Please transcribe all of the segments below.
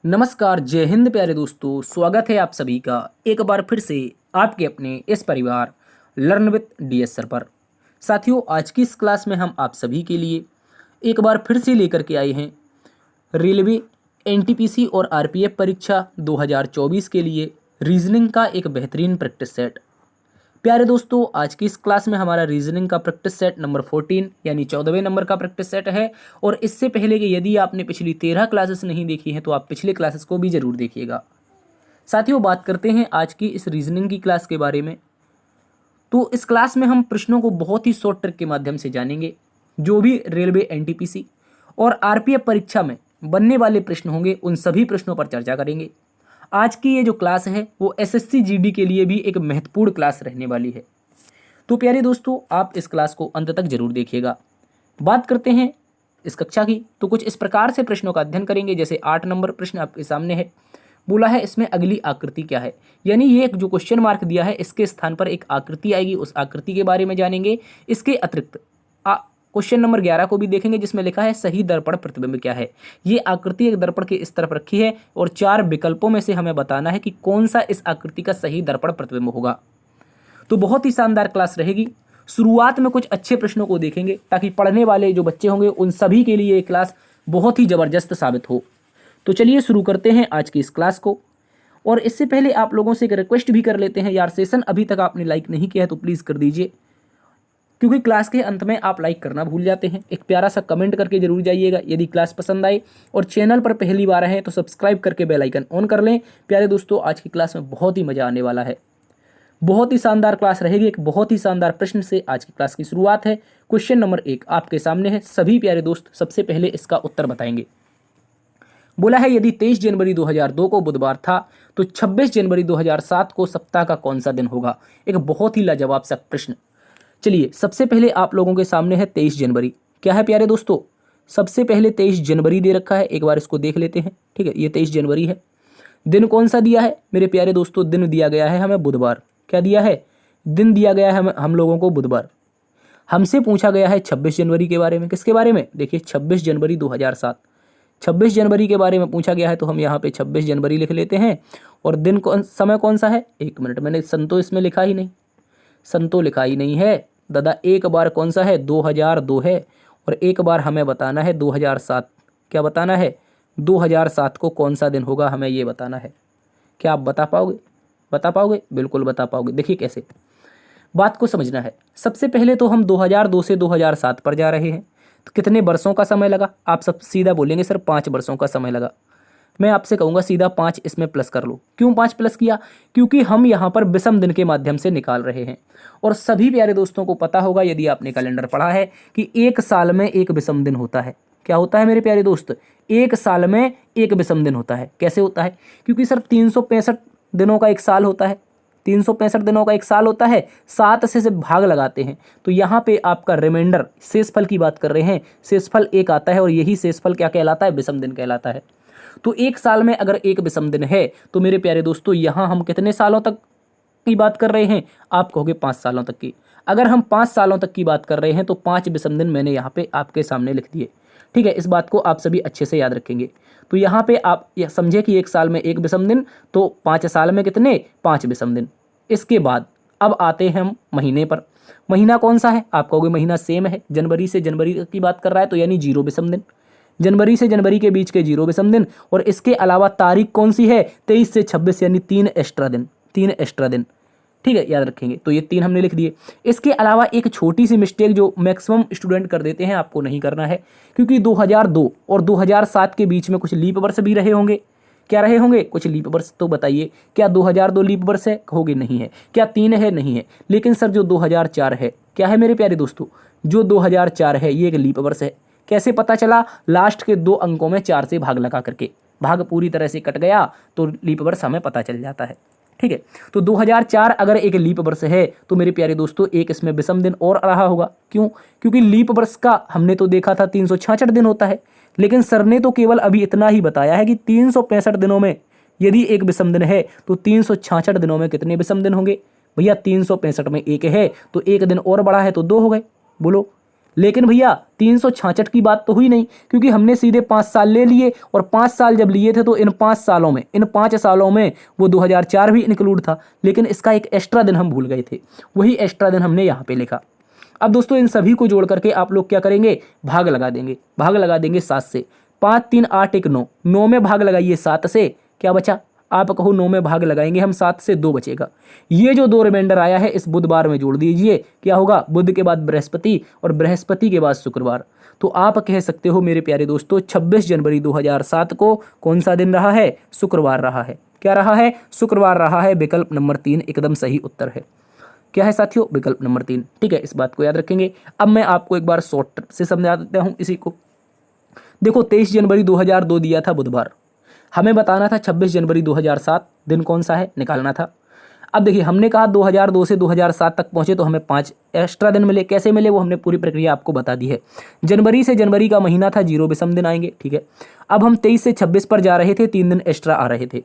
नमस्कार, जय हिंद प्यारे दोस्तों। स्वागत है आप सभी का एक बार फिर से आपके अपने इस परिवार लर्न विद डीएस सर पर। साथियों, आज की इस क्लास में हम आप सभी के लिए एक बार फिर से लेकर के आए हैं रेलवे एनटीपीसी और आरपीएफ परीक्षा 2024 के लिए रीजनिंग का एक बेहतरीन प्रैक्टिस सेट। प्यारे दोस्तों, आज की इस क्लास में हमारा रीजनिंग का प्रैक्टिस सेट नंबर 14 यानी 14वें नंबर का प्रैक्टिस सेट है। और इससे पहले कि यदि आपने पिछली 13 क्लासेस नहीं देखी हैं तो आप पिछले क्लासेस को भी जरूर देखिएगा। साथियों, बात करते हैं आज की इस रीजनिंग की क्लास के बारे में। तो इस क्लास में हम प्रश्नों को बहुत ही शॉर्ट ट्रिक के माध्यम से जानेंगे। जो भी रेलवे एनटीपीसी और आरपीएफ परीक्षा में बनने वाले प्रश्न होंगे उन सभी प्रश्नों पर चर्चा करेंगे। आज की ये जो क्लास है वो एसएससी जीडी के लिए भी एक महत्वपूर्ण क्लास रहने वाली है। तो प्यारे दोस्तों, आप इस क्लास को अंत तक जरूर देखिएगा। बात करते हैं इस कक्षा की, तो कुछ इस प्रकार से प्रश्नों का अध्ययन करेंगे। जैसे 8 नंबर प्रश्न आपके सामने है। बोला है इसमें अगली आकृति क्या है, यानी ये एक जो क्वेश्चन मार्क दिया है इसके स्थान पर एक आकृति आएगी, उस आकृति के बारे में जानेंगे। इसके अतिरिक्त क्वेश्चन नंबर 11 को भी देखेंगे जिसमें लिखा है सही दर्पण प्रतिबिंब क्या है। ये आकृति एक दर्पण के इस तरफ रखी है और 4 विकल्पों में से हमें बताना है कि कौन सा इस आकृति का सही दर्पण प्रतिबिंब होगा। तो बहुत ही शानदार क्लास रहेगी। शुरुआत में कुछ अच्छे प्रश्नों को देखेंगे ताकि पढ़ने वाले जो बच्चे होंगे उन सभी के लिए ये क्लास बहुत ही जबरदस्त साबित हो। तो चलिए शुरू करते हैं आज की इस क्लास को। और इससे पहले आप लोगों से एक रिक्वेस्ट भी कर लेते हैं यार, सेशन अभी तक आपने लाइक नहीं किया है तो प्लीज़ कर दीजिए, क्योंकि क्लास के अंत में आप लाइक करना भूल जाते हैं। एक प्यारा सा कमेंट करके जरूर जाइएगा यदि क्लास पसंद आए, और चैनल पर पहली बार हैं तो सब्सक्राइब करके बेल आइकन ऑन कर लें। प्यारे दोस्तों, आज की क्लास में बहुत ही मज़ा आने वाला है। बहुत ही शानदार क्लास रहेगी। एक बहुत ही शानदार प्रश्न से आज की क्लास की शुरुआत है। क्वेश्चन नंबर 1 आपके सामने है। सभी प्यारे दोस्त सबसे पहले इसका उत्तर बताएंगे। बोला है यदि 23 जनवरी 2002 को बुधवार था तो 26 जनवरी 2007 को सप्ताह का कौन सा दिन होगा। एक बहुत ही लाजवाब सा प्रश्न। चलिए, सबसे पहले आप लोगों के सामने है 23 जनवरी। क्या है प्यारे दोस्तों, सबसे पहले 23 जनवरी दे रखा है। एक बार इसको देख लेते हैं। ठीक है, ये 23 जनवरी है। दिन कौन सा दिया है मेरे प्यारे दोस्तों, दिन दिया गया है हमें बुधवार। क्या दिया है, दिन दिया गया है हम लोगों को बुधवार। हमसे पूछा गया है 26 जनवरी के बारे में। किसके बारे में, देखिए 26 जनवरी 2007, 26 जनवरी के बारे में पूछा गया है। तो हम यहाँ पे 26 जनवरी लिख लेते हैं। और दिन कौन, समय कौन सा है, एक मिनट, मैंने सन तो इसमें लिखा ही नहीं, सन तो लिखा ही नहीं है दादा। एक बार कौन सा है, 2002 है। और एक बार हमें बताना है 2007। क्या बताना है, 2007 को कौन सा दिन होगा, हमें ये बताना है। क्या आप बता पाओगे, बता पाओगे? बिल्कुल बता पाओगे। देखिए कैसे, बात को समझना है। सबसे पहले तो हम 2002 से 2007 पर जा रहे हैं। तो कितने वर्षों का समय लगा, आप सब सीधा बोलेंगे सर 5 वर्षों का समय लगा। मैं आपसे कहूँगा सीधा 5 इसमें प्लस कर लो। क्यों 5 प्लस किया, क्योंकि हम यहाँ पर विषम दिन के माध्यम से निकाल रहे हैं। और सभी प्यारे दोस्तों को पता होगा यदि आपने कैलेंडर पढ़ा है कि एक साल में एक विषम दिन होता है। क्या होता है मेरे प्यारे दोस्त, एक साल में एक विषम दिन होता है। कैसे होता है, क्योंकि सर 365 दिनों का एक साल होता है। 365 दिनों का एक साल होता है, 7 से भाग लगाते हैं तो यहाँ पे आपका रिमाइंडर शेषफल की बात कर रहे हैं, शेषफल 1 आता है। और यही शेषफल क्या कहलाता है, विषम दिन कहलाता है। तो एक साल में अगर एक विषम दिन है तो मेरे प्यारे दोस्तों यहाँ हम कितने सालों तक की बात कर रहे हैं, आप कहोगे 5 सालों तक की। अगर हम 5 सालों तक की बात कर रहे हैं तो 5 विषम दिन मैंने यहाँ पे आपके सामने लिख दिए। ठीक है, इस बात को आप सभी अच्छे से याद रखेंगे। तो यहाँ पे आप समझे कि एक साल में एक विषम दिन, तो 5 साल में कितने, 5 विषम दिन। इसके बाद अब आते हैं हम महीने पर। महीना कौन सा है, आप कहोगे महीना सेम है, जनवरी से जनवरी की बात कर रहा है तो यानी 0 विषम दिन। जनवरी से जनवरी के बीच के 0 विषम दिन। और इसके अलावा तारीख कौन सी है, 23 से 26 यानी 3 एक्स्ट्रा दिन, 3 एक्स्ट्रा दिन। ठीक है, याद रखेंगे। तो ये 3 हमने लिख दिए। इसके अलावा एक छोटी सी मिस्टेक जो मैक्सिमम स्टूडेंट कर देते हैं, आपको नहीं करना है, क्योंकि 2002 और 2007 के बीच में कुछ लीप वर्ष भी रहे होंगे। क्या रहे होंगे, कुछ लीप वर्ष। तो बताइए क्या 2002 लीप वर्ष है, कहोगे नहीं है। क्या 3 है, नहीं है। लेकिन सर जो 2004 है, क्या है मेरे प्यारे दोस्तों, जो 2004 है ये एक लीप वर्ष है। कैसे पता चला, लास्ट के 2 अंकों में 4 से भाग लगा करके, भाग पूरी तरह से कट गया तो लीप वर्ष हमें पता चल जाता है। ठीक है, तो 2004 अगर एक लीप वर्ष है तो मेरे प्यारे दोस्तों एक इसमें विषम दिन और रहा होगा। क्यों, क्योंकि लीप वर्ष का हमने तो देखा था 366 दिन होता है, लेकिन सर ने तो केवल अभी इतना ही बताया है कि 365 दिनों में यदि एक विषम दिन है तो 366 दिनों में कितने विषम दिन होंगे। भैया 365 में एक है तो एक दिन और बढ़ा है तो 2 हो गए। बोलो लेकिन भैया 366 की बात तो हुई नहीं, क्योंकि हमने सीधे 5 साल ले लिए, और 5 साल जब लिए थे तो इन 5 सालों में वो 2004 भी इंक्लूड था, लेकिन इसका एक एक्स्ट्रा दिन हम भूल गए थे, वही एक्स्ट्रा दिन हमने यहाँ पे लिखा। अब दोस्तों इन सभी को जोड़ करके आप लोग क्या करेंगे, भाग लगा देंगे 7 से। 5 3 8 1 9, 9 में भाग लगाइए 7 से, क्या बचा, आप कहो 9 में भाग लगाएंगे हम 7 से 2 बचेगा। ये जो 2 रिमाइंडर आया है इस बुधवार में जोड़ दीजिए, क्या होगा, बुध के बाद बृहस्पति और बृहस्पति के बाद शुक्रवार। तो आप कह सकते हो मेरे प्यारे दोस्तों 26 जनवरी 2007 को कौन सा दिन रहा है, शुक्रवार रहा है। क्या रहा है, शुक्रवार रहा है। विकल्प नंबर 3 एकदम सही उत्तर है। क्या है साथियों, विकल्प नंबर 3। ठीक है, इस बात को याद रखेंगे। अब मैं आपको एक बार शॉर्ट से समझा देता हूँ इसी को। देखो 23 जनवरी 2002 दिया था बुधवार, हमें बताना था 26 जनवरी 2007 दिन कौन सा है, निकालना था। अब देखिए हमने कहा 2002 से 2007 तक पहुंचे तो हमें 5 एक्स्ट्रा दिन मिले। कैसे मिले वो हमने पूरी प्रक्रिया आपको बता दी है। जनवरी से जनवरी का महीना था, 0 विषम दिन आएंगे। ठीक है, अब हम 23 से 26 पर जा रहे थे, 3 दिन एक्स्ट्रा आ रहे थे।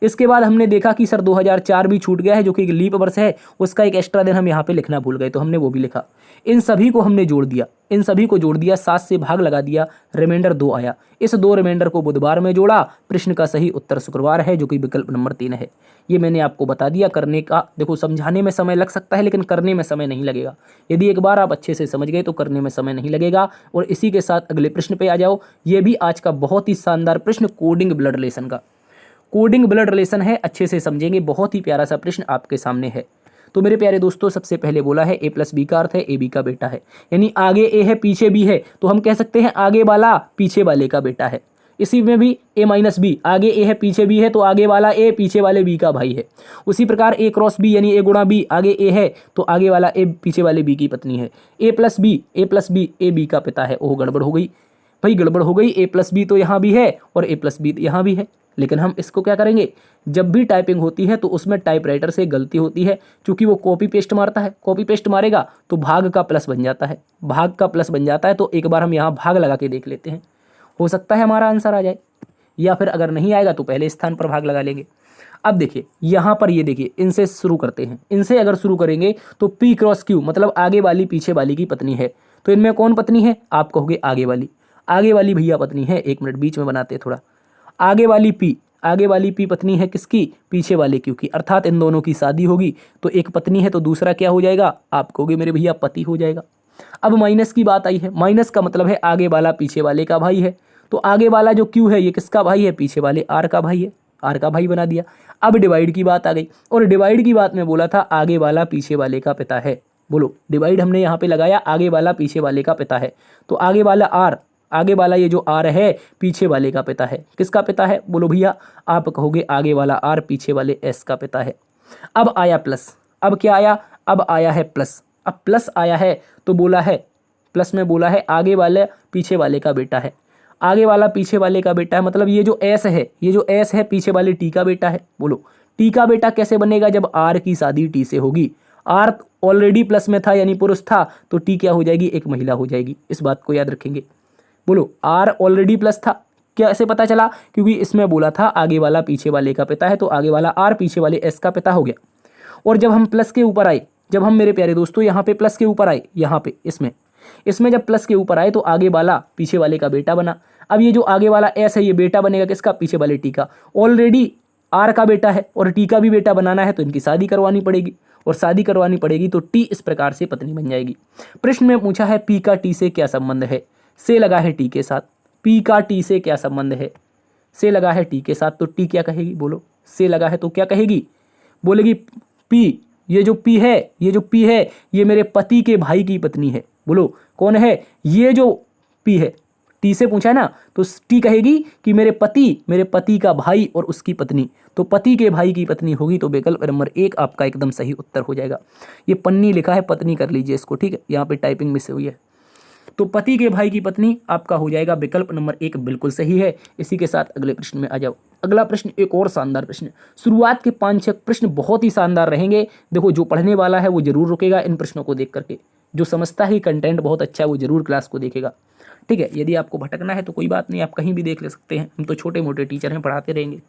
इसके बाद हमने देखा कि सर 2004 भी छूट गया है, जो कि एक लीप वर्ष है, उसका एक एक्स्ट्रा दिन हम यहाँ पे लिखना भूल गए, तो हमने वो भी लिखा। इन सभी को हमने जोड़ दिया, 7 से भाग लगा दिया, रिमाइंडर 2 आया। इस 2 रिमाइंडर को बुधवार में जोड़ा, प्रश्न का सही उत्तर शुक्रवार है, जो कि विकल्प नंबर 3 है। ये मैंने आपको बता दिया। करने का देखो, समझाने में समय लग सकता है लेकिन करने में समय नहीं लगेगा। यदि एक बार आप अच्छे से समझ गए तो करने में समय नहीं लगेगा। और इसी के साथ अगले प्रश्न पे आ जाओ। ये भी आज का बहुत ही शानदार प्रश्न, कोडिंग ब्लड रिलेशन का। कोडिंग ब्लड रिलेशन है, अच्छे से समझेंगे, बहुत ही प्यारा सा प्रश्न आपके सामने है। तो मेरे प्यारे दोस्तों सबसे पहले बोला है A+B का अर्थ है AB का बेटा है, यानी आगे A है पीछे B है, तो हम कह सकते हैं आगे वाला पीछे वाले का बेटा है। इसी में भी A-B, आगे A है पीछे B है, तो आगे वाला A पीछे वाले B का भाई है। उसी प्रकार A क्रॉस B यानी A गुणा B, आगे A है तो आगे वाला A पीछे वाले B की पत्नी है। A+B AB का पिता है। ओह गड़बड़ हो गई भाई, गड़बड़ हो गई। A+B तो यहाँ भी है और A+B यहाँ भी है, लेकिन हम इसको क्या करेंगे, जब भी टाइपिंग होती है तो उसमें टाइपराइटर से गलती होती है, क्योंकि वो कॉपी पेस्ट मारता है। कॉपी पेस्ट मारेगा तो भाग का प्लस बन जाता है, तो एक बार हम यहाँ भाग लगा के देख लेते हैं, हो सकता है हमारा आंसर आ जाए, या फिर अगर नहीं आएगा तो पहले स्थान पर भाग लगा लेंगे। अब देखिए यहाँ पर, ये देखिए इनसे शुरू करते हैं। इनसे अगर शुरू करेंगे तो P क्रॉस Q मतलब आगे वाली पीछे वाली की पत्नी है। तो इनमें कौन पत्नी है, आप कहोगे आगे वाली भैया पत्नी है। एक मिनट बीच में बनाते हैं थोड़ा। आगे वाली P पत्नी है किसकी, पीछे वाले Q की, अर्थात इन दोनों की शादी होगी। तो एक पत्नी है तो दूसरा क्या हो जाएगा, आप कहोगे मेरे भैया पति हो जाएगा। अब माइनस की बात आई है। माइनस का मतलब है आगे वाला पीछे वाले का भाई है। तो आगे वाला जो Q है ये किसका भाई है, पीछे वाले R का भाई है, R का भाई बना दिया। अब डिवाइड की बात आ गई, और डिवाइड की बात में बोला था आगे वाला पीछे वाले का पिता है। बोलो, डिवाइड हमने यहाँ पे लगाया, आगे वाला पीछे वाले का पिता है। तो आगे वाला R, आगे वाला ये जो R है पीछे वाले का पिता है। किसका पिता है, बोलो भैया, आप कहोगे आगे वाला R पीछे वाले S का पिता है। अब आया प्लस, अब क्या आया, अब आया है प्लस। अब प्लस आया है तो बोला है, प्लस में बोला है आगे वाले पीछे वाले का बेटा है। आगे वाला पीछे वाले का बेटा है, मतलब ये जो S है पीछे वाले T का बेटा है। बोलो T का बेटा कैसे बनेगा, जब R की शादी T से होगी। R ऑलरेडी प्लस में था यानी पुरुष था, तो T क्या हो जाएगी, एक महिला हो जाएगी। इस बात को याद रखेंगे। बोलो R ऑलरेडी प्लस था, कैसे पता चला, क्योंकि इसमें बोला था आगे वाला पीछे वाले का पिता है, तो आगे वाला R पीछे वाले S का पिता हो गया। और जब हम प्लस के ऊपर आए, जब हम मेरे प्यारे दोस्तों यहाँ पे प्लस के ऊपर आए, यहाँ पे इसमें जब प्लस के ऊपर आए तो आगे वाला पीछे वाले का बेटा बना। अब ये जो आगे वाला S है ये बेटा बनेगा किसका, पीछे वाले T का। ऑलरेडी R का बेटा है और T का भी बेटा बनाना है, तो इनकी शादी करवानी पड़ेगी, और शादी करवानी पड़ेगी तो T इस प्रकार से पत्नी बन जाएगी। प्रश्न में पूछा है P का T से क्या संबंध है, से लगा है T के साथ। P का T से क्या संबंध है, से लगा है T के साथ, तो T क्या कहेगी, बोलो, से लगा है तो क्या कहेगी, बोलेगी P, ये जो P है ये मेरे पति के भाई की पत्नी है। बोलो कौन है, ये जो P है, T से पूछा है ना, तो T कहेगी कि मेरे पति का भाई और उसकी पत्नी, तो पति के भाई की पत्नी होगी, तो विकल्प नंबर 1 आपका एकदम सही उत्तर हो जाएगा। ये पन्नी लिखा है, पत्नी कर लीजिए इसको, ठीक है, यहाँ पे टाइपिंग मिस हुई है। तो पति के भाई की पत्नी आपका हो जाएगा विकल्प नंबर 1 बिल्कुल सही है। इसी के साथ अगले प्रश्न में आ जाओ। अगला प्रश्न एक और शानदार प्रश्न। शुरुआत के 5-6 प्रश्न बहुत ही शानदार रहेंगे। देखो जो पढ़ने वाला है वो जरूर रुकेगा इन प्रश्नों को देख करके, जो समझता है कंटेंट बहुत अच्छा है वो जरूर क्लास को देखेगा, ठीक है। यदि आपको भटकना है तो कोई बात नहीं, आप कहीं भी देख ले सकते हैं, हम तो छोटे मोटे टीचर हैं, पढ़ाते रहेंगे।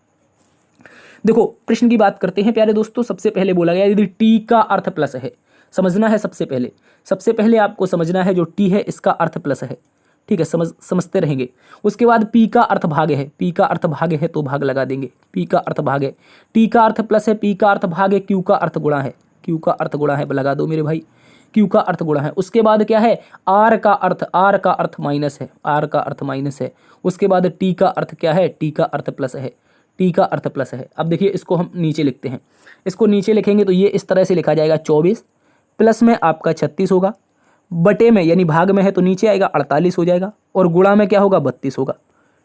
देखो प्रश्न की बात करते हैं प्यारे दोस्तों। सबसे पहले बोला गया यदि T का अर्थ प्लस है, समझना है सबसे पहले आपको समझना है जो टी है इसका अर्थ प्लस है, ठीक है, समझते रहेंगे। उसके बाद पी का अर्थ भागे है, पी का अर्थ भागे है तो भाग लगा देंगे, पी का अर्थ भाग है, टी का अर्थ प्लस है, पी का अर्थ भाग है, क्यू का अर्थ गुणा है, क्यू का अर्थ गुणा है, लगा दो मेरे भाई, क्यू का अर्थ गुणा है। उसके बाद क्या है, आर का अर्थ माइनस है, आर का अर्थ माइनस है। उसके बाद टी का अर्थ क्या है, टी का अर्थ प्लस है, टी का अर्थ प्लस है। अब देखिए इसको हम नीचे लिखते हैं, इसको नीचे लिखेंगे तो ये इस तरह से लिखा जाएगा 24 प्लस में आपका 36 होगा, बटे में यानी भाग में है तो नीचे आएगा 48 हो जाएगा, और गुणा में क्या होगा 32 होगा,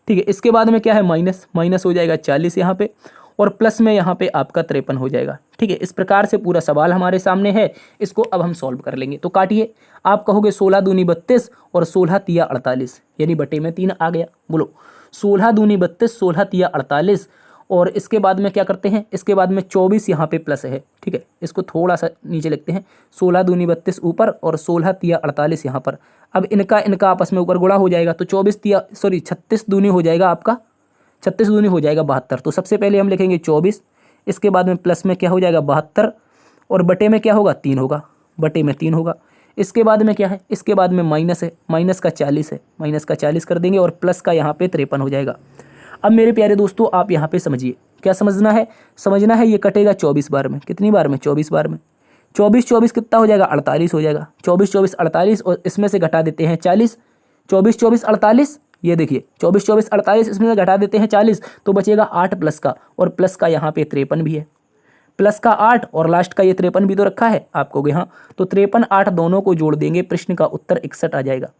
ठीक है। इसके बाद में क्या है, माइनस हो जाएगा 40 यहाँ पे, और प्लस में यहाँ पे आपका 53 हो जाएगा, ठीक है। इस प्रकार से पूरा सवाल हमारे सामने है, इसको अब हम सॉल्व कर लेंगे। तो काटिए, आप कहोगे 16 दूनी 32 और 16 तिया 48 यानी बटे में 3 आ गया। बोलो 16 दूनी 32, 16 तिया 48, और इसके बाद में क्या करते हैं, इसके बाद में 24 यहाँ पे प्लस है, ठीक है। इसको थोड़ा सा नीचे लिखते हैं, 16 दूनी 32 ऊपर और 16 तिया 48 यहाँ पर। अब इनका आपस में ऊपर गुणा हो जाएगा तो 36 दूनी हो जाएगा आपका, 36 दूनी हो जाएगा 72। तो सबसे पहले हम लिखेंगे 24, इसके बाद में प्लस में क्या हो जाएगा 72, और बटे में क्या होगा 3 होगा, बटे में 3 होगा। इसके बाद में क्या है, इसके बाद में माइनस है, माइनस का 40 है, माइनस का 40 कर देंगे, और प्लस का यहाँ पे 53 हो जाएगा। अब मेरे प्यारे दोस्तों आप यहाँ पे समझिए, क्या समझना है ये कटेगा 24 बार में, कितनी बार में 24 बार में, 24 कितना हो जाएगा 48 हो जाएगा, 24 48, और इसमें से घटा देते हैं 40, 24 48, ये देखिए 24 48 इसमें से घटा देते हैं 40 तो बचेगा 8 प्लस का, और प्लस का यहाँ पे 53 भी है, प्लस का 8 और लास्ट का ये 53 भी तो रखा है आपको, हाँ तो 53 8 दोनों को जोड़ देंगे, प्रश्न का उत्तर 61 आ जाएगा।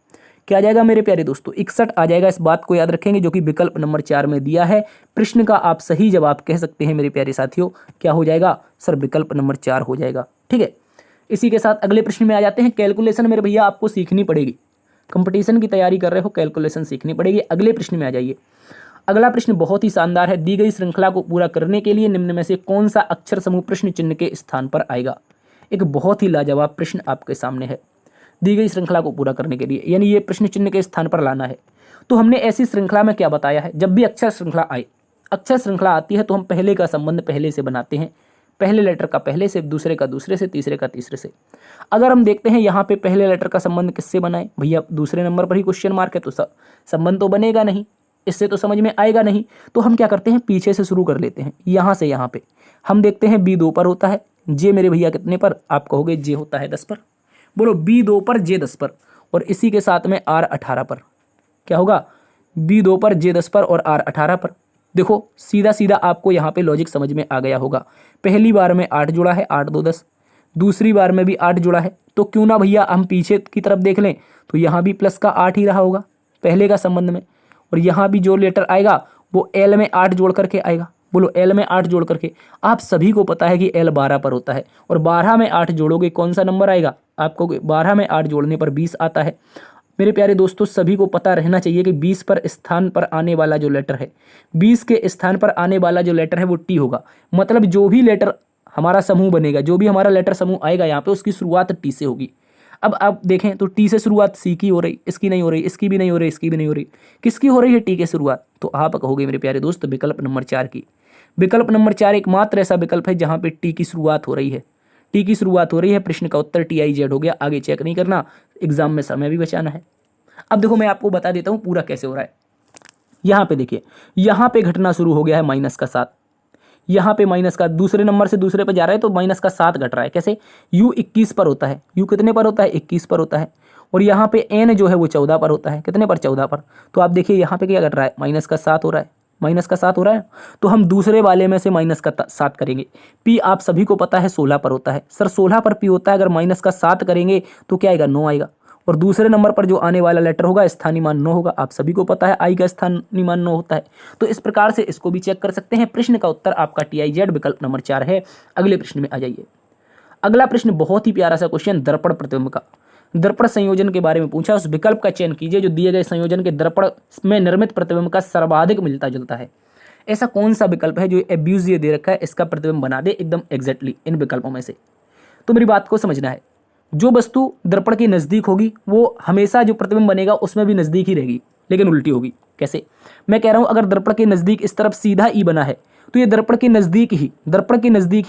क्या आ जाएगा मेरे प्यारे दोस्तों, 61 आ जाएगा। इस बात को याद रखेंगे जो कि विकल्प नंबर 4 में दिया है। प्रश्न का आप सही जवाब कह सकते हैं मेरे प्यारे साथियों, क्या हो जाएगा सर, विकल्प नंबर 4 हो जाएगा, ठीक है। इसी के साथ अगले प्रश्न में आ जाते हैं। कैलकुलेशन मेरे भैया आपको सीखनी पड़ेगी, कंपटीशन की तैयारी कर रहे हो, कैलकुलेशन सीखनी पड़ेगी। अगले प्रश्न में आ जाइए। अगला प्रश्न बहुत ही शानदार है, दी गई श्रृंखला को पूरा करने के लिए निम्न में से कौन सा अक्षर समूह प्रश्न चिन्ह के स्थान पर आएगा। एक बहुत ही लाजवाब प्रश्न आपके सामने है, दी गई श्रृंखला को पूरा करने के लिए, यानी ये प्रश्न चिन्ह के स्थान पर लाना है। तो हमने ऐसी श्रृंखला में क्या बताया है, जब भी अक्षर श्रृंखला आती है तो हम पहले का संबंध पहले से बनाते हैं, पहले लेटर का पहले से, दूसरे का दूसरे से, तीसरे का तीसरे से। अगर हम देखते हैं यहाँ पे पहले लेटर का संबंध किससे बनाए, भैया दूसरे नंबर पर ही क्वेश्चन मार्क है तो संबंध तो बनेगा नहीं, इससे तो समझ में आएगा नहीं। तो हम क्या करते हैं, पीछे से शुरू कर लेते हैं, यहाँ से यहाँ पे हम देखते हैं बी 2 पर होता है, जे मेरे भैया कितने पर, आप कहोगे जे होता है 10 पर। बोलो बी 2 पर जे 10 पर, और इसी के साथ में आर 18 पर। क्या होगा, बी 2 पर जे 10 पर और आर 18 पर। देखो सीधा सीधा आपको यहाँ पे लॉजिक समझ में आ गया होगा। पहली बार में 8 जुड़ा है, 8 2 10, दूसरी बार में भी 8 जुड़ा है, तो क्यों ना भैया हम पीछे की तरफ देख लें तो यहाँ भी प्लस का 8 ही रहा होगा पहले का संबंध में, और यहाँ भी जो लेटर आएगा वो एल में 8 जोड़ करके आएगा। बोलो एल में 8 जोड़ करके, आप सभी को पता है कि एल 12 पर होता है, और 12 में 8 जोड़ोगे कौन सा नंबर आएगा, आपको 12 में 8 जोड़ने पर 20 आता है। मेरे प्यारे दोस्तों सभी को पता रहना चाहिए कि 20 पर स्थान पर आने वाला जो लेटर है, 20 के स्थान पर आने वाला जो लेटर है वो टी होगा। मतलब जो भी लेटर हमारा समूह बनेगा, जो भी हमारा लेटर समूह आएगा यहाँ पे, उसकी शुरुआत टी से होगी। अब आप देखें तो टी से शुरुआत सी की हो रही, इसकी नहीं हो रही, इसकी भी नहीं हो रही, इसकी भी नहीं हो रही, किसकी हो रही है, टी की शुरुआत। तो आप कहोगे मेरे प्यारे दोस्त विकल्प नंबर 4 की। विकल्प नंबर 4 एकमात्र ऐसा विकल्प है जहाँ पे टी की शुरुआत हो रही है, टी की शुरुआत हो रही है। प्रश्न का उत्तर TIZ हो गया। आगे चेक नहीं करना, एग्जाम में समय भी बचाना है। अब देखो मैं आपको बता देता हूँ पूरा कैसे हो रहा है। यहाँ पे देखिए, यहाँ पे घटना शुरू हो गया है माइनस का 7, यहाँ पे माइनस का दूसरे नंबर से दूसरे पे जा रहा है तो माइनस का 7 घट रहा है। कैसे, U 21 पर होता है, U कितने पर होता है 21 पर होता है, और यहाँ पे N जो है वो 14 पर होता है, कितने पर 14 पर। तो आप देखिए यहाँ पे क्या घट रहा है, माइनस का 7 हो रहा है, माइनस का 7 हो रहा है। तो हम दूसरे वाले में से माइनस का 7 करेंगे। P आप सभी को पता है 16 पर होता है, सर 16 पर P होता है, अगर माइनस का 7 करेंगे तो क्या आएगा 9 आएगा, और दूसरे नंबर पर जो आने वाला लेटर होगा स्थानीय मान 9 होगा। आप सभी को पता है आई का स्थानीय मान 9 होता है। तो इस प्रकार से इसको भी चेक कर सकते हैं। प्रश्न का उत्तर आपका TIZ विकल्प नंबर 4 है। अगले प्रश्न में आ जाइए। अगला प्रश्न बहुत ही प्यारा सा क्वेश्चन, दर्पण प्रतिबिंब का, दर्पण संयोजन के बारे में पूछा। उस विकल्प का चयन कीजिए जो दिए गए संयोजन के दर्पण में निर्मित प्रतिबिंब का सर्वाधिक मिलता जुलता है। ऐसा कौन सा विकल्प है जो एब्यूज ये दे रखा है, इसका प्रतिबिंब बना दे एकदम एग्जैक्टली इन विकल्पों में से। तो मेरी बात को समझना है, जो वस्तु दर्पण के नज़दीक होगी वो हमेशा जो प्रतिबिंब बनेगा उसमें भी नज़दीक ही रहेगी, लेकिन उल्टी होगी। कैसे, मैं कह रहा हूँ अगर दर्पण के नज़दीक इस तरफ सीधा ई बना है तो ये दर्पण के नज़दीक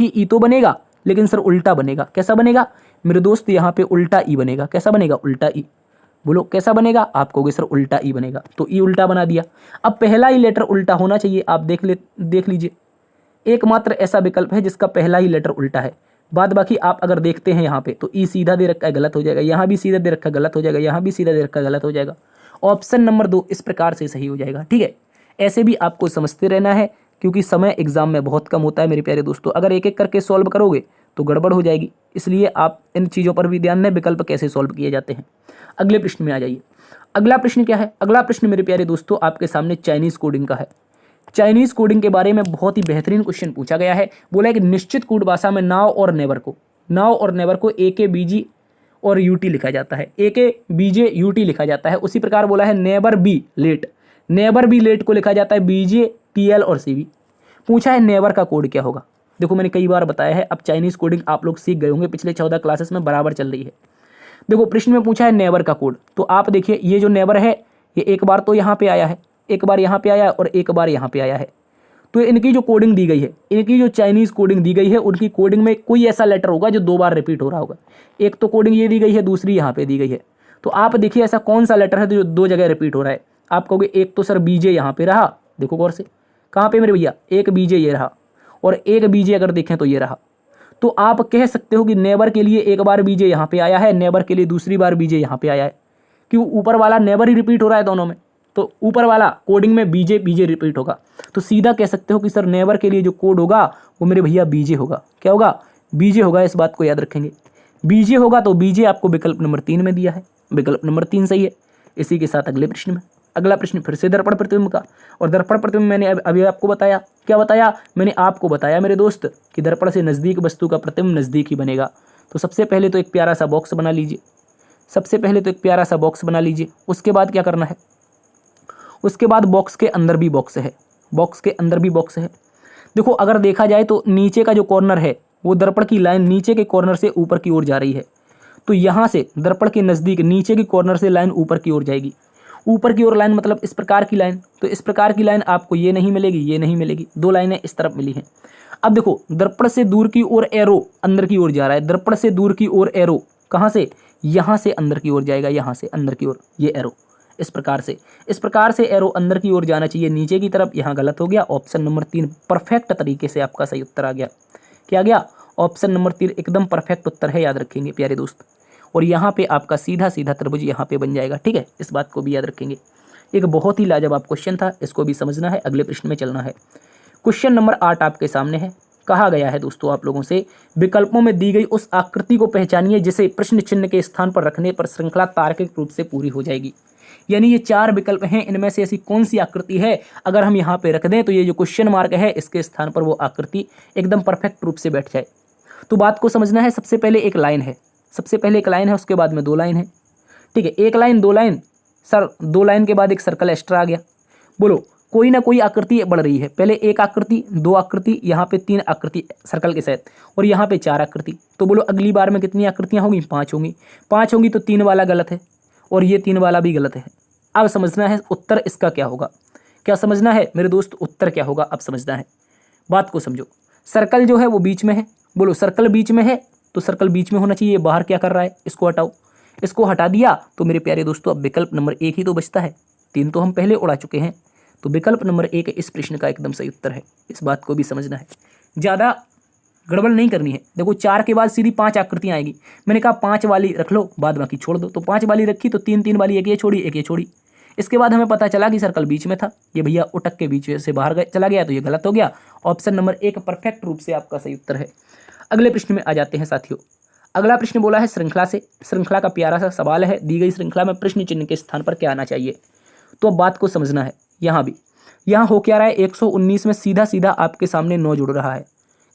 ही ई तो बनेगा, लेकिन सर उल्टा बनेगा। कैसा बनेगा, मेरे दोस्त यहाँ पे उल्टा ई बनेगा। कैसा बनेगा? उल्टा ई। बोलो कैसा बनेगा? आप कहोगे सर उल्टा ई बनेगा, तो ई उल्टा बना दिया। अब पहला ही लेटर उल्टा होना चाहिए, आप देख लीजिए, एकमात्र ऐसा विकल्प है जिसका पहला ही लेटर उल्टा है। बाद बाकी आप अगर देखते हैं यहाँ पे तो ई सीधा दे रखा है, गलत हो जाएगा, यहाँ भी सीधा दे रखा है, गलत हो जाएगा, यहाँ भी सीधा दे रखा है, गलत हो जाएगा। ऑप्शन नंबर 2 इस प्रकार से सही हो जाएगा। ठीक है, ऐसे भी आपको समझते रहना है क्योंकि समय एग्जाम में बहुत कम होता है मेरे प्यारे दोस्तों। अगर एक एक करके सॉल्व करोगे तो गड़बड़ हो जाएगी, इसलिए आप इन चीज़ों पर भी ध्यान दें, विकल्प कैसे सॉल्व किए जाते हैं। अगले प्रश्न में आ जाइए। अगला प्रश्न क्या है? अगला प्रश्न मेरे प्यारे दोस्तों आपके सामने चाइनीज कोडिंग का है। चाइनीज कोडिंग के बारे में बहुत ही बेहतरीन क्वेश्चन पूछा गया है। बोला है कि निश्चित कूट भाषा में नाव और नेवर को ए के बीजी और यूटी लिखा जाता है, ए के बीजे यूटी लिखा जाता है। उसी प्रकार बोला है नेवर बी लेट को लिखा जाता है बीजे टीएल और सीवी। पूछा है नेवर का कोड क्या होगा। देखो मैंने कई बार बताया है, अब चाइनीज कोडिंग आप लोग सीख गए होंगे, पिछले 14 क्लासेस में बराबर चल रही है। देखो प्रश्न में पूछा है नेवर का कोड, तो आप देखिए ये जो नेवर है ये एक बार तो यहाँ पे आया है, एक बार यहाँ पे आया है और एक बार यहाँ पे आया है। तो इनकी जो कोडिंग दी गई है, इनकी जो चाइनीज कोडिंग दी गई है, उनकी कोडिंग में कोई ऐसा लेटर होगा जो 2 बार रिपीट हो रहा होगा। एक तो कोडिंग ये दी गई है, दूसरी यहाँ पे दी गई है। तो आप देखिए ऐसा कौन सा लेटर है जो 2 जगह रिपीट हो रहा है। आप कहोगे एक तो सर बीजे यहाँ पे रहा, देखो गौर से, कहाँ पे मेरे भैया, एक बीजे ये रहा और एक बीजे अगर देखें तो ये रहा। तो आप कह सकते हो कि नेवर के लिए एक बार बीजे यहाँ पे आया है, नेवर के लिए दूसरी बार बीजे यहाँ पे आया है। क्यों? ऊपर वाला नेवर ही रिपीट हो रहा है दोनों में, तो ऊपर वाला कोडिंग में बीजे रिपीट होगा। तो सीधा कह सकते हो कि सर नेवर के लिए जो कोड होगा वो मेरे भैया बीजे होगा। क्या होगा? बीजे होगा। इस बात को याद रखेंगे, बीजे होगा। तो बीजे आपको विकल्प नंबर 3 में दिया है, विकल्प नंबर 3 सही है। इसी के साथ अगले प्रश्न में, अगला प्रश्न फिर से दर्पण प्रतिबिंब का। और दर्पण प्रतिबिंब मैंने अभी आपको बताया, क्या बताया? मैंने आपको बताया मेरे दोस्त कि दर्पण से नज़दीक वस्तु का प्रतिबिंब नज़दीक ही बनेगा। तो सबसे पहले तो एक प्यारा सा बॉक्स बना लीजिए, उसके बाद क्या करना है? उसके बाद बॉक्स के अंदर भी बॉक्स है, देखो अगर देखा जाए तो नीचे का जो कॉर्नर है वो दर्पण की लाइन नीचे के कॉर्नर से ऊपर की ओर जा रही है। तो यहाँ से दर्पण के नज़दीक नीचे के कॉर्नर से लाइन ऊपर की ओर जाएगी। ऊपर की ओर लाइन मतलब इस प्रकार की लाइन, तो इस प्रकार की लाइन आपको ये नहीं मिलेगी, 2 लाइनें इस तरफ मिली हैं। अब देखो दर्पण से दूर की ओर एरो अंदर की ओर जा रहा है, दर्पण से दूर की ओर एरो कहाँ से? यहाँ से अंदर की ओर जाएगा, यहाँ से अंदर की ओर ये एरो इस प्रकार से एरो अंदर की ओर जाना चाहिए नीचे की तरफ। यहाँ गलत हो गया। ऑप्शन नंबर 3 परफेक्ट तरीके से आपका सही उत्तर आ गया। क्या आ गया? ऑप्शन नंबर 3 एकदम परफेक्ट उत्तर है, याद रखेंगे प्यारे दोस्त। और यहाँ पे आपका सीधा त्रिभुज यहाँ पे बन जाएगा। ठीक है, इस बात को भी याद रखेंगे। एक बहुत ही लाजवाब क्वेश्चन था, इसको भी समझना है। अगले प्रश्न में चलना है। क्वेश्चन नंबर 8 आपके सामने है। कहा गया है दोस्तों आप लोगों से, विकल्पों में दी गई उस आकृति को पहचानिए जिसे प्रश्न चिन्ह के स्थान पर रखने पर श्रृंखला तार्किक रूप से पूरी हो जाएगी। यानी ये 4 विकल्प हैं, इनमें से ऐसी कौन सी आकृति है अगर हम यहाँ पे रख दें तो ये जो क्वेश्चन मार्क है इसके स्थान पर वो आकृति एकदम परफेक्ट रूप से बैठ जाए। तो बात को समझना है। सबसे पहले एक लाइन है, उसके बाद में 2 लाइन है। ठीक है, 1 लाइन 2 लाइन, सर 2 लाइन के बाद एक सर्कल एक्स्ट्रा आ गया। बोलो कोई ना कोई आकृति बढ़ रही है। पहले 1 आकृति, 2 आकृति, यहाँ पे 3 आकृति सर्कल के साथ और यहाँ पे 4 आकृति। तो बोलो अगली बार में कितनी आकृतियाँ होंगी? 5 होंगी। 5 होंगी तो 3 वाला गलत है और ये 3 वाला भी गलत है। अब समझना है उत्तर इसका क्या होगा। क्या समझना है मेरे दोस्त? उत्तर क्या होगा अब समझना है, बात को समझो। सर्कल जो है वो बीच में है। बोलो सर्कल बीच में है तो सर्कल बीच में होना चाहिए। बाहर क्या कर रहा है? इसको हटाओ। इसको हटा दिया तो मेरे प्यारे दोस्तों अब विकल्प नंबर 1 ही तो बचता है। 3 तो हम पहले उड़ा चुके हैं। तो विकल्प नंबर 1 इस प्रश्न का एकदम सही उत्तर है। इस बात को भी समझना है, ज़्यादा गड़बड़ नहीं करनी है। देखो 4 के बाद सीधी 5 आकृतियाँ आएगी। मैंने कहा 5 वाली रख लो, बाद बाकी छोड़ दो। तो 5 वाली रखी तो 3 वाली, एक ये छोड़ी। इसके बाद हमें पता चला कि सर्कल बीच में था, ये भैया उटक के बीच से बाहर चला गया, तो ये गलत हो गया। ऑप्शन नंबर 1 परफेक्ट रूप से आपका सही उत्तर है। अगले प्रश्न में आ जाते हैं साथियों। अगला प्रश्न बोला है श्रृंखला का प्यारा सा सवाल है। दी गई श्रृंखला में प्रश्न चिन्ह के स्थान पर क्या आना चाहिए? तो अब बात को समझना है। यहाँ हो क्या रहा है? 119 में सीधा आपके सामने 9 जुड़ रहा है।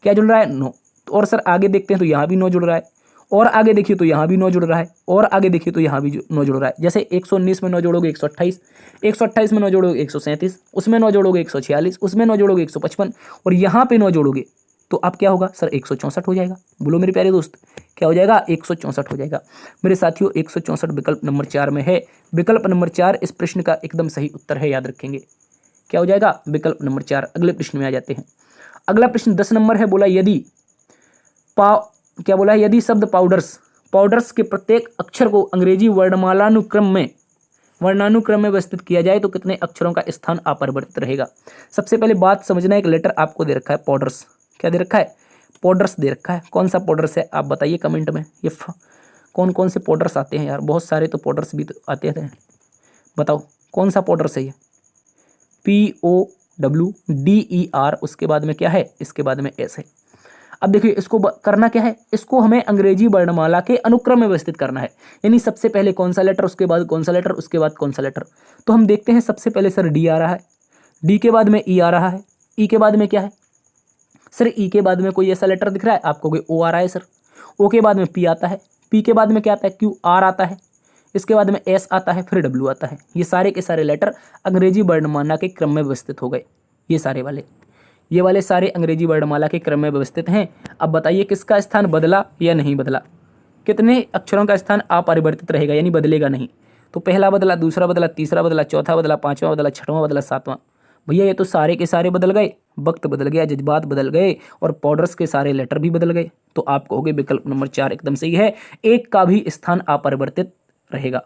क्या जुड़ रहा है? 9। और सर आगे देखते हैं तो यहाँ भी 9 जुड़ रहा है, और आगे देखिए तो यहाँ भी 9 जुड़ रहा है, और आगे देखिए तो यहाँ भी 9 जुड़ रहा है। जैसे 119 में 9 जोड़ोगे 128, 128 में 9 जोड़ोगे 137, उसमें 9 जोड़ोगे 146, उसमें 9 जोड़ोगे 155 और यहाँ पे 9 जोड़ोगे तो अब क्या होगा? सर 164 हो जाएगा। बोलो मेरे प्यारे दोस्त, क्या हो जाएगा? 164 हो जाएगा। मेरे साथियों 164 विकल्प नंबर 4 में है। विकल्प नंबर 4 इस प्रश्न का एकदम सही उत्तर है, याद रखेंगे। क्या हो जाएगा? विकल्प नंबर 4। अगले प्रश्न में आ जाते हैं। अगला प्रश्न 10 नंबर है। बोला यदि शब्द पाउडर्स पाउडर्स के प्रत्येक अक्षर को अंग्रेजी वर्णमालानुक्रम में व्यवस्थित किया जाए तो कितने अक्षरों का स्थान अपरिवर्तित रहेगा। सबसे पहले बात समझना, एक लेटर आपको दे रखा है पाउडर्स, क्या दे रखा है, पाउडर्स दे रखा है। कौन सा पाउडर्स है आप बताइए कमेंट में। ये कौन कौन से पाउडर्स आते हैं यार, बहुत सारे तो पाउडर्स भी तो आते हैं, बताओ कौन सा पाउडर्स है ये। POWDER, उसके बाद में क्या है, इसके बाद में S है। अब देखिए इसको करना क्या है, इसको हमें अंग्रेजी वर्णमाला के अनुक्रम में व्यवस्थित करना है, यानी सबसे पहले कौन सा लेटर, उसके बाद कौन सा लेटर, उसके बाद कौन सा लेटर। तो हम देखते हैं सबसे पहले सर D आ रहा है, D के बाद में E आ रहा है, E के बाद में क्या है सर, E के बाद में कोई ऐसा लेटर दिख रहा है आपको, कोई O आ रहा है सर, O के बाद में P आता है, P के बाद में क्या आता है, QR आता है, इसके बाद में S आता है, फिर W आता है। ये सारे के सारे लेटर अंग्रेजी वर्णमाला के क्रम में व्यवस्थित हो गए। ये वाले सारे अंग्रेजी वर्णमाला के क्रम में व्यवस्थित हैं। अब बताइए किसका स्थान बदला या नहीं बदला, कितने अक्षरों का स्थान अपरिवर्तित रहेगा यानी बदलेगा नहीं। तो पहला बदला, दूसरा बदला, तीसरा बदला, चौथा बदला, पांचवा बदला, छठवां बदला, सातवां। भैया ये तो सारे के सारे बदल गए, वक्त बदल गया, जज्बात बदल गए और पाउडर्स के सारे लेटर भी बदल गए। तो आप कहोगे विकल्प नंबर 4 एकदम सही है, एक का भी स्थान अपरिवर्तित रहेगा।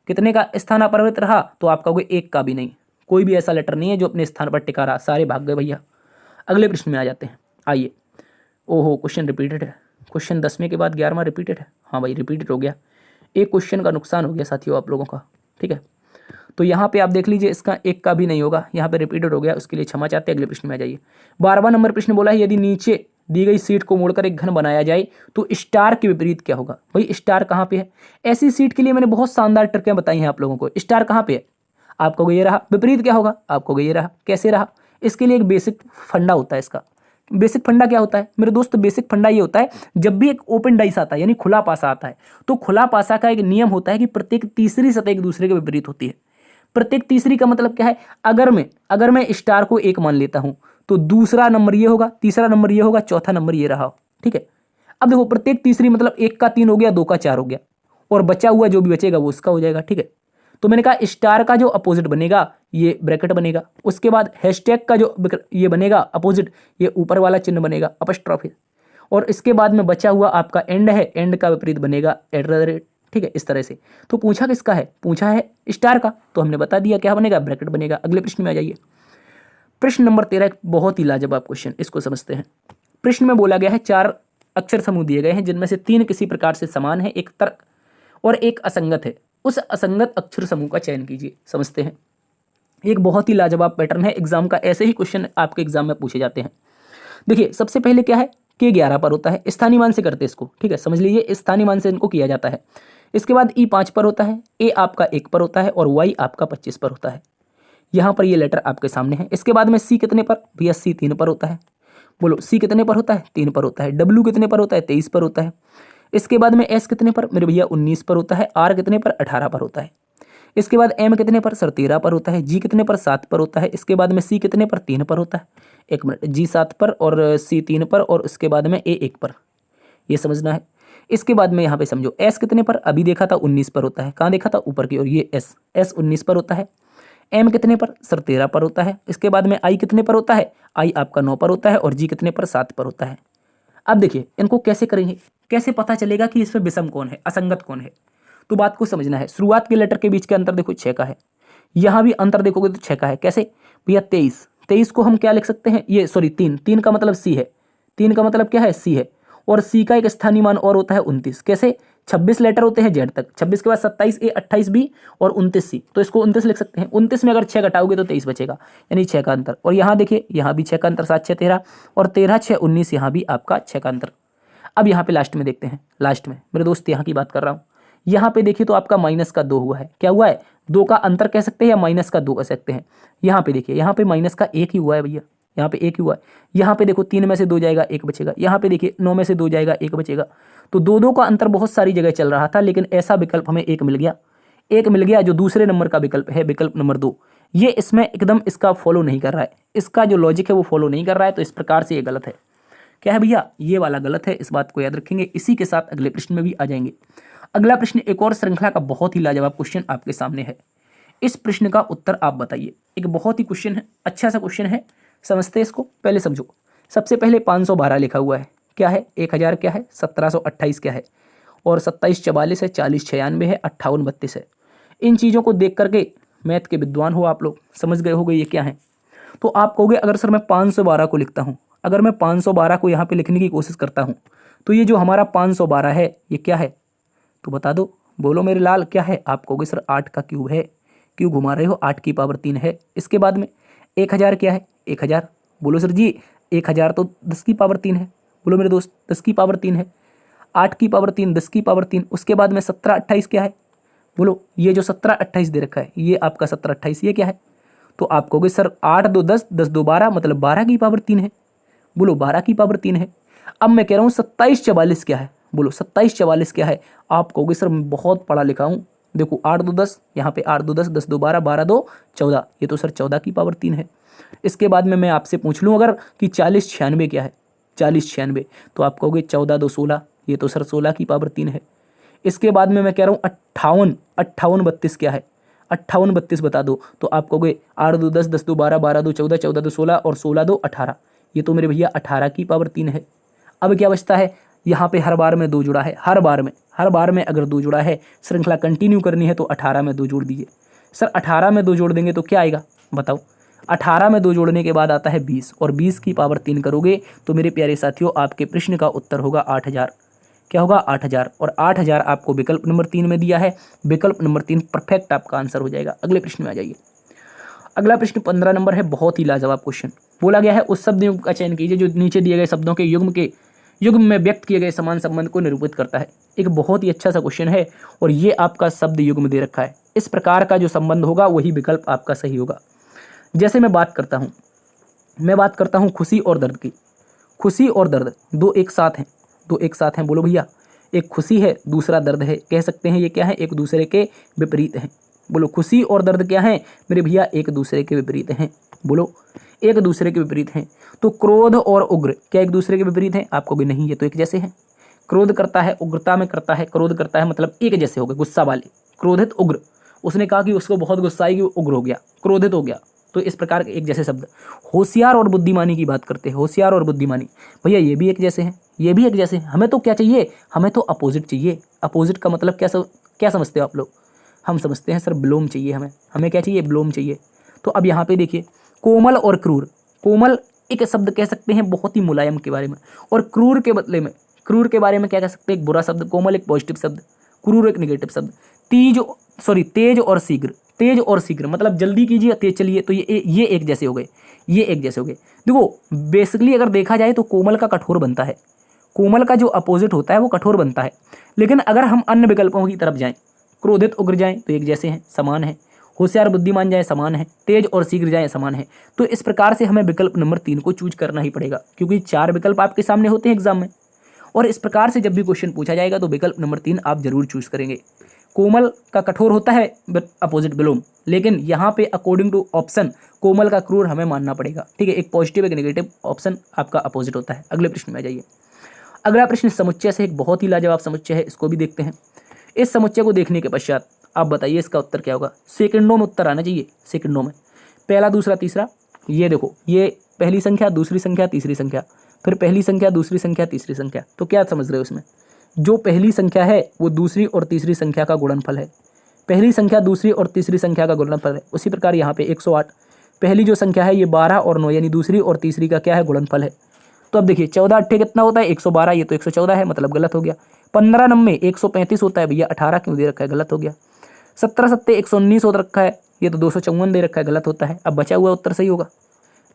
कितने का स्थान अपरिवर्तित रहा, तो आप कहोगे एक का भी नहीं, कोई भी ऐसा लेटर नहीं है जो अपने स्थान पर टिका रहा, सारे भाग गए भैया। अगले प्रश्न में आ जाते हैं, आइए। ओहो क्वेश्चन रिपीटेड है, क्वेश्चन 10वें के बाद 11वां रिपीटेड है। हाँ भाई रिपीटेड हो गया, एक क्वेश्चन का नुकसान हो गया साथियों आप लोगों का, ठीक है। तो यहाँ पे आप देख लीजिए इसका एक का भी नहीं होगा, यहाँ पे रिपीटेड हो गया, उसके लिए क्षमा चाहते हैं। अगले प्रश्न में आ जाइए। 12वां नंबर प्रश्न बोला है, यदि नीचे दी गई सीट को मोड़कर एक घन बनाया जाए तो स्टार के विपरीत क्या होगा। भाई स्टार कहाँ पे है, ऐसी सीट के लिए मैंने बहुत शानदार ट्रिकें बताई हैं आप लोगों को। स्टार कहाँ पे है, आपको ये रहा, विपरीत क्या होगा, आपको ये रहा। कैसे रहा, इसके लिए एक बेसिक फंडा होता है। इसका बेसिक फंडा क्या होता है मेरे दोस्त, बेसिक फंडा ये होता है, जब भी एक ओपन डाइस आता है यानी खुला पासा आता है, तो खुला पासा का एक नियम होता है कि प्रत्येक तीसरी सतह एक दूसरे के विपरीत होती है। प्रत्येक तीसरी का मतलब क्या है, अगर मैं स्टार को 1 मान लेता हूं तो दूसरा नंबर ये होगा, तीसरा नंबर ये होगा, चौथा नंबर ये रहा, ठीक है। अब देखो प्रत्येक तीसरी मतलब 1 का 3 हो गया, 2 का 4 हो गया, और बचा हुआ जो भी बचेगा वो उसका हो जाएगा, ठीक है। तो मैंने कहा स्टार का जो अपोजिट बनेगा ये ब्रैकेट बनेगा, उसके बाद हैशटैग का जो ये बनेगा अपोजिट, ये ऊपर वाला चिन्ह बनेगा अपस्ट्रॉफी, और इसके बाद में बचा हुआ आपका एंड है, एंड का विपरीत बनेगा @ ठीक है, इस तरह से। तो पूछा किसका है, पूछा है स्टार का, तो हमने बता दिया क्या बनेगा, ब्रैकेट बनेगा। अगले प्रश्न में आ जाइए। प्रश्न नंबर 13 एक बहुत ही लाजवाब क्वेश्चन, इसको समझते हैं। प्रश्न में बोला गया है 4 अक्षर समूह दिए गए हैं जिनमें से 3 किसी प्रकार से समान है, एक तर्क और एक असंगत है। उस असंगत अक्षर समूह का चयन कीजिए। समझते हैं, एक बहुत ही लाजवाब पैटर्न है एग्जाम का, ऐसे ही क्वेश्चन आपके एग्जाम में पूछे जाते हैं। देखिए सबसे पहले क्या है, K 11 पर होता है, स्थानीय मान से करते हैं इसको, ठीक है, समझ लीजिए स्थानीय मान से इनको किया जाता है। इसके बाद E 5 पर होता है, A आपका 1 पर होता है और Y आपका 25 पर होता है। यहाँ पर ये लेटर आपके सामने है। इसके बाद में C कितने पर, भैया C 3 पर होता है। बोलो C कितने पर होता है, 3 पर होता है। W कितने पर होता है, 23 पर होता है। इसके बाद में S कितने पर मेरे भैया 19 पर होता है। R कितने पर, 18 पर होता है। इसके बाद M कितने पर सर, 13 पर होता है। G कितने पर, 7 पर होता है। इसके बाद में C कितने पर, 3 पर होता है। एक मिनट, G 7 पर और C 3 पर और उसके बाद में A 1 पर, ये समझना है। इसके बाद में यहाँ पे समझो S कितने पर, अभी देखा था 19 पर होता है, कहाँ देखा था ऊपर की, और ये S 19 पर होता है। M कितने पर सर, 13 पर होता है। इसके बाद में I कितने पर होता है, I आपका 9 पर होता है और G कितने पर, 7 पर होता है। अब देखिए इनको कैसे करेंगे, कैसे पता चलेगा कि इसमें विषम कौन है, असंगत कौन है। तो बात को समझना है, शुरुआत के लेटर के बीच के अंतर देखो 6 का है, यहाँ भी अंतर देखोगे तो 6 का है। कैसे भैया, 23 को हम क्या लिख सकते हैं, ये सॉरी 3 का मतलब C है, 3 का मतलब क्या है, C है, और C का एक स्थानीय मान और होता है 29। कैसे, 26 लेटर होते हैं Z तक, 26 के बाद 27A 28B और 29C, तो इसको 29 लिख सकते हैं। 29 में अगर 6 घटाओगे तो 23 बचेगा, यानी 6 का अंतर। और यहाँ देखिए, यहाँ भी 6 का अंतर, 7 6 13 और 13 6 19, यहाँ भी आपका 6 का अंतर। अब यहाँ पे लास्ट में देखते हैं, लास्ट में मेरे दोस्त यहाँ की बात कर रहा हूँ। यहाँ पे देखिए तो आपका माइनस का 2 हुआ है, क्या हुआ है, 2 का अंतर कह सकते हैं या माइनस का 2 कह सकते हैं। यहाँ पे देखिए, यहाँ पे माइनस का 1 ही हुआ है भैया, यहाँ पे 1 ही हुआ है। यहाँ पे देखो 3 में से 2 जाएगा, 1 बचेगा। यहाँ पे देखिए 9 में से 2 जाएगा, 1 बचेगा। तो 2 का अंतर बहुत सारी जगह चल रहा था, लेकिन ऐसा विकल्प हमें एक मिल गया जो दूसरे नंबर का विकल्प है, विकल्प नंबर 2। ये इसमें एकदम इसका फॉलो नहीं कर रहा है, इसका जो लॉजिक है वो फॉलो नहीं कर रहा है, तो इस प्रकार से ये गलत है। क्या है भैया, ये वाला गलत है, इस बात को याद रखेंगे। इसी के साथ अगले प्रश्न में भी आ जाएंगे। अगला प्रश्न एक और श्रृंखला का बहुत ही लाजवाब क्वेश्चन आपके सामने है। इस प्रश्न का उत्तर आप बताइए। एक बहुत ही क्वेश्चन है, अच्छा सा क्वेश्चन है, समझते हैं इसको। पहले समझो, सबसे पहले 512 लिखा हुआ है, क्या है, 1000 क्या है, 1728 क्या है, और 2744 है, 4096 है, 5832 है। इन चीज़ों को देख करके मैथ के विद्वान हो आप लोग, समझ गए होगे ये क्या है। तो आप कहोगे अगर सर मैं 512 को लिखता हूँ, अगर मैं 512 को यहाँ पे लिखने की कोशिश करता हूँ तो ये जो हमारा 512 है ये क्या है, तो बता दो, बोलो मेरे लाल क्या है। आप कहोगे सर 8 का क्यूब है, क्यों घुमा रहे हो, 8 की पावर 3 है। इसके बाद में 1000 क्या है, 1000, बोलो सर जी 1000 तो 10 की पावर 3 है, बोलो मेरे दोस्त 10 की पावर 3 है, 8 की पावर 3, 10 की पावर 3। उसके बाद में 17 28 क्या है, बोलो ये जो 17 28 दे रखा है ये आपका 17 28 ये क्या है, तो आप कहोगे सर 8 2 10, 10 2 12, मतलब 12 की पावर 3 है, बोलो 12 की पावर 3 है। अब मैं कह रहा हूँ 27 44 क्या है, बोलो 27 44 क्या है। आप कहोगे सर मैं बहुत पढ़ा लिखा हूँ, देखो 8 2 10, यहाँ पे 8 2 10, 10 2 12, 12 2 14, ये तो सर 14 की पावर 3 है। इसके बाद में मैं आपसे पूछ लूँ अगर कि 40 96 क्या है, 40 96, तो आप कहोगे 14 2 16, ये तो सर 16 की पावर 3 है। इसके बाद में मैं कह रहा हूँ 58 32 क्या है, 58 32 बता दो, तो आप कहोगे 8 2 10, 10 2 12, 12 2 14, 14 2 16 और 16 2 18, ये तो मेरे भैया 18 की पावर 3 है। अब क्या बचता है, यहाँ पे हर बार में 2 जुड़ा है, हर बार में अगर 2 जुड़ा है, श्रृंखला कंटिन्यू करनी है तो 18 में 2 जोड़ दीजिए। सर 18 में 2 जोड़ देंगे तो क्या आएगा बताओ, 18 में 2 जोड़ने के बाद आता है 20, और 20 की पावर 3 करोगे तो मेरे प्यारे साथियों आपके प्रश्न का उत्तर होगा 8000। क्या होगा 8000, और 8000 आपको विकल्प नंबर 3 में दिया है, विकल्प नंबर 3 परफेक्ट आपका आंसर हो जाएगा। अगले प्रश्न में आ जाइए। अगला प्रश्न 15 नंबर है, बहुत ही लाजवाब क्वेश्चन। बोला गया है उस शब्द युग्म का चयन कीजिए जो नीचे दिए गए शब्दों के युग्म में व्यक्त किए गए समान संबंध को निरूपित करता है। एक बहुत ही अच्छा सा क्वेश्चन है और ये आपका शब्द युग्म दे रखा है, इस प्रकार का जो संबंध होगा वही विकल्प आपका सही होगा। जैसे मैं बात करता हूँ खुशी और दर्द की, खुशी और दर्द दो एक साथ हैं, बोलो भैया, एक खुशी है दूसरा दर्द है, कह सकते हैं ये क्या है, एक दूसरे के विपरीत हैं। बोलो खुशी और दर्द क्या है मेरे भैया, एक दूसरे के विपरीत हैं, बोलो एक दूसरे के विपरीत हैं। तो क्रोध और उग्र क्या एक दूसरे के विपरीत हैं, आप कहोगे नहीं ये तो एक जैसे हैं। क्रोध करता है उग्रता में करता है, क्रोध करता है मतलब एक जैसे हो गए, गुस्सा वाले, क्रोधित उग्र, उसने कहा कि उसको बहुत गुस्सा आई कि वो उग्र हो गया, क्रोधित हो गया, तो इस प्रकार के एक जैसे शब्द। होशियार और बुद्धिमानी की बात करते हैं, होशियार और बुद्धिमानी, भैया ये भी एक जैसे हैं, ये भी एक जैसे हैं। हमें तो क्या चाहिए, हमें तो अपोजिट चाहिए। अपोजिट का मतलब क्या समझते हो आप लोग, हम समझते हैं सर विलोम चाहिए, हमें क्या चाहिए, विलोम चाहिए। तो अब यहाँ पे देखिए कोमल और क्रूर, कोमल एक शब्द कह सकते हैं बहुत ही मुलायम के बारे में, और क्रूर के बदले में, क्रूर के बारे में क्या कह सकते हैं, एक बुरा शब्द, कोमल एक पॉजिटिव शब्द, क्रूर एक नेगेटिव शब्द। तेज और शीघ्र, तेज और शीघ्र मतलब जल्दी कीजिए तेज चलिए, तो ये एक जैसे हो गए, ये एक जैसे हो गए। देखो बेसिकली अगर देखा जाए तो कोमल का कठोर बनता है, कोमल का जो अपोजिट होता है वो कठोर बनता है। लेकिन अगर हम अन्य विकल्पों की तरफ जाएं, क्रोधित उग्र जाएं तो एक जैसे हैं, समान है, होशियार बुद्धिमान जाए समान है, तेज और शीघ्र जाए समान है। तो इस प्रकार से हमें विकल्प नंबर 3 को चूज करना ही पड़ेगा, क्योंकि 4 विकल्प आपके सामने होते हैं एग्जाम में, और इस प्रकार से जब भी क्वेश्चन पूछा जाएगा तो विकल्प नंबर 3 आप जरूर चूज करेंगे। कोमल का कठोर होता है अपोजिट विलोम, लेकिन यहाँ पे अकॉर्डिंग टू ऑप्शन कोमल का क्रूर हमें मानना पड़ेगा, ठीक है, एक पॉजिटिव एक नेगेटिव ऑप्शन आपका अपोजिट होता है। अगले प्रश्न में आ जाइए। अगला प्रश्न समुच्चय से एक बहुत ही लाजवाब समुच्चय है, इसको भी देखते हैं। इस समुच्चय को देखने के पश्चात आप बताइए इसका उत्तर क्या होगा, सेकंडों में उत्तर आना चाहिए, सेकंडों में, पहला दूसरा तीसरा। ये देखो ये पहली संख्या दूसरी संख्या तीसरी संख्या, फिर पहली संख्या दूसरी संख्या तीसरी संख्या, तो क्या समझ रहे हो इसमें, जो पहली संख्या है वो दूसरी और तीसरी संख्या का गुणनफल है, पहली संख्या दूसरी और तीसरी संख्या का गुणनफल है। उसी प्रकार यहाँ पे 108, पहली जो संख्या है ये 12 और 9 यानी दूसरी और तीसरी का क्या है, गुणनफल है। तो अब देखिए 14 अट्ठे कितना होता है 112, ये तो 114 है, मतलब गलत हो गया। 15 नम्बे 135 होता है, भैया 18 क्यों दे रखा है, गलत हो गया। 17 सत्ते 119 हो रखा है, ये तो 254 दे रखा है, गलत होता है। अब बचा हुआ उत्तर सही होगा,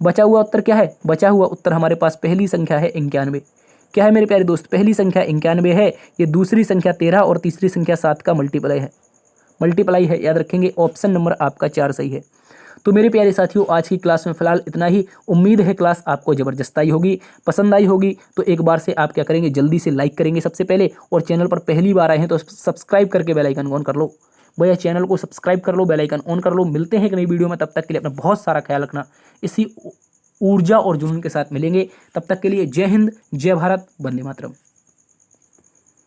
बचा हुआ उत्तर क्या है, बचा हुआ उत्तर हमारे पास पहली संख्या है 91। क्या है मेरे प्यारे दोस्त, पहली संख्या 91 है, ये दूसरी संख्या 13 और तीसरी संख्या 7 का मल्टीप्लाई है, याद रखेंगे। ऑप्शन नंबर आपका 4 सही है। तो मेरे प्यारे साथियों आज की क्लास में फिलहाल इतना ही। उम्मीद है क्लास आपको ज़बरदस्त आई होगी, पसंद आई होगी। तो एक बार से आप क्या करेंगे, जल्दी से लाइक करेंगे सबसे पहले, और चैनल पर पहली बार आए हैं तो सब्सक्राइब करके बेल आइकन ऑन कर लो। भैया चैनल को सब्सक्राइब कर लो, बेल आइकन ऑन कर लो। मिलते हैं एक नई वीडियो में, तब तक के लिए अपना बहुत सारा ख्याल रखना। इसी ऊर्जा और जुनून के साथ मिलेंगे, तब तक के लिए जय हिंद, जय भारत, वंदे मातरम।